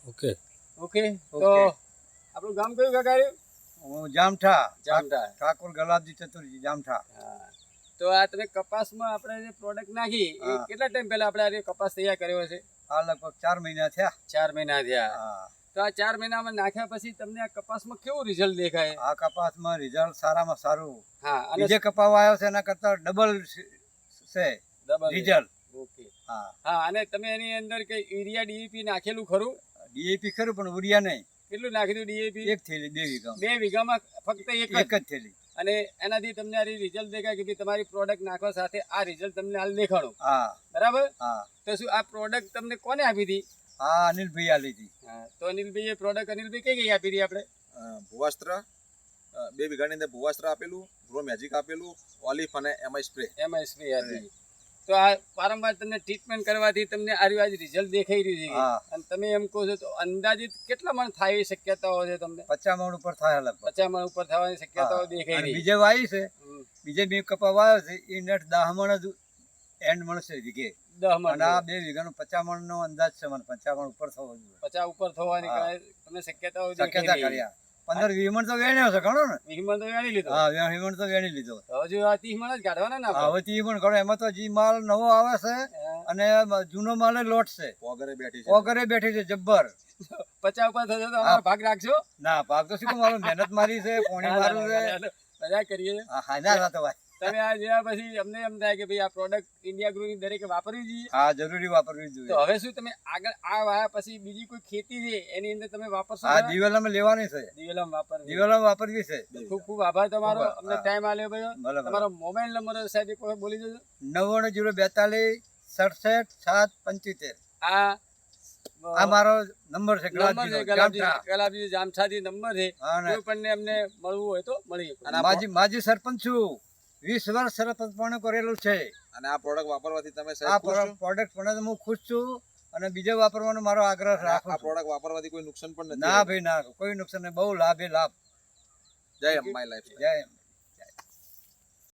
Okay okay તો આપણું ગામ કયું કાકા? હું જામઠા જામઠા. ઠાકોર ગલાબજી ચતુર્જી જામઠા. હા. તો આ તમે કપાસમાં આપણે જે પ્રોડક્ટ નાખી એ હા. કેટલા ટાઈમ પહેલા આપણે આ કપાસ તૈયાર કર્યો છે? આ લગભગ 4 મહિના થયા. 4 મહિના થયા. હા. તો આ 4 મહિનામાં નાખ્યા પછી તમને આ કપાસમાં કેવું રિઝલ્ટ દેખાય? આ કપાસમાં રિઝલ્ટ સારામાં સારું. હા, અને બીજે કપાસ આવ્યો છે એના કરતા ડબલ છે double રિઝલ્ટ. ઓકે. હા. હા, અને તમે એની અંદર કે યુરિયા ડીએપી નાખેલું ખરું? ડીએપી ખરું પણ ઉરિયા નહીં. કેટલું નાખી ડીએપી? 1 થેલી 2 વીઘા. 2 વીઘામાં ફક્ત એક એક જ થેલી. અને એનાથી તમને આ રિઝલ્ટ દેખાય કે ભાઈ તમારી પ્રોડક્ટ નાખવા સાથે આ રિઝલ્ટ તમને હાલ દેખાડો. હા. બરાબર? હા. તો શું આ પ્રોડક્ટ તમને કોને આપી હતી? હા, અનિલભાઈ આલી હતી. હા, તો અનિલભાઈ એ પ્રોડક્ટ અનિલભાઈ કઈ આપી હતી આપણે? ભુવાસ્ત્ર 2 વીઘાની અંદર ભુવાસ્ત્ર આપેલું, ગ્રો મેજિક આપેલું, ઓલિફ અને એમઆઈ સ્પ્રે. એમાં સ્પ્રે આપી. તો આ વારંવાર તમને ટ્રીટમેન્ટ કરવાથી તમને આ રિઝલ્ટ દેખાઈ રહ્યું છે. હા. અને તમે એમ કહો છો તો અંદાજિત કેટલા મણ થાય એવી શક્યતાઓ છે તમને? 50 મણ ઉપર થાય લગભગ. 50 મણ ઉપર થવાની શક્યતાઓ હા. દેખાઈ અને રહી. બીજે વાવી છે, હમ. બીજે 2 કપા વાવ્યો છે એ નેટ 10 મણ જ એન્ડ મળશે વીઘે. 10 અને મણ આ 2 વીઘાનો 50 મણનો અંદાજ છે મને. 50 મણ ઉપર થવો જોઈએ. 50 ઉપર થવાની હા. તમને શક્યતાઓ શક્યતા દેખાઈ રહી. કર્યા 15 20 મણ તો વેણ્યો છે ઘણો ને. 20 મણ તો વેણી લીધો. હા, 20 મણ તો વેણી લીધો. તો હજુ આ 30 મણ જ કાઢવાના ને આપણે? હવે 30 મણ ઘણો. એમાં તો જી માલ નવો આવે છે અને જૂનો માલ લોટ છે. પોગરે બેઠી છે. ઓગરે બેઠી છે જબ્બર. 50 ઉપર થશે તો અમારો ભાગ રાખજો. ના ભાગ તો શું મારું મહેનત મારી છે, પાણી મારું છે. મજા કરીએ. હા, હા, ના ના તો ભાઈ. તમે આ જોયા પછી અમને એમ થાય કે ભાઈ આ પ્રોડક્ટ ઇન્ડિયા ગ્રુની દરેકે વાપરવી જોઈએ. હા, જરૂરી વાપરવી તો જોઈએ. હવે શું તમે આગળ આ વાયા પછી બીજી કોઈ ખેતી છે એની અંદર તમે વાપરશો? હા, દિવેલામાં લેવાની છે. દિવેલામાં વાપરવી. દિવેલામાં વાપરવી છે. ખૂબ ખૂબ આભાર તમારો. ખૂબ અમને હા. ટાઈમ આલ્યો ભાઈ. ભલે, ભલે. તમારો મોબાઈલ નંબર સાહેબ એક વખત બોલી દેજો. 99 042 67 775. આ આ મારો નંબર છે. નંબર છે જામઠા. ગલાબજી જામઠાજી નંબર છે. હા, ને કોઈ પણ અમને મળવું હોય તો મળી શકો. અને આ માજી સરપંચ છું. 20 વર્ષ સરપંચ પણ કરેલું છે. અને આ પ્રોડક્ટ વાપરવાથી તમે આ સાહેબ ખુશ છો? પ્રોડક્ટ પણ હું ખુશ છું અને બીજે વાપરવાનો મારો આગ્રહ અને રાખું આ છું. પ્રોડક્ટ વાપરવાથી કોઈ નુકસાન પણ નથી. ના ભાઈ ના, કોઈ નુકસાન નહીં. બહુ લાભે લાભ. જય અંબાઈ લાઈફ. જય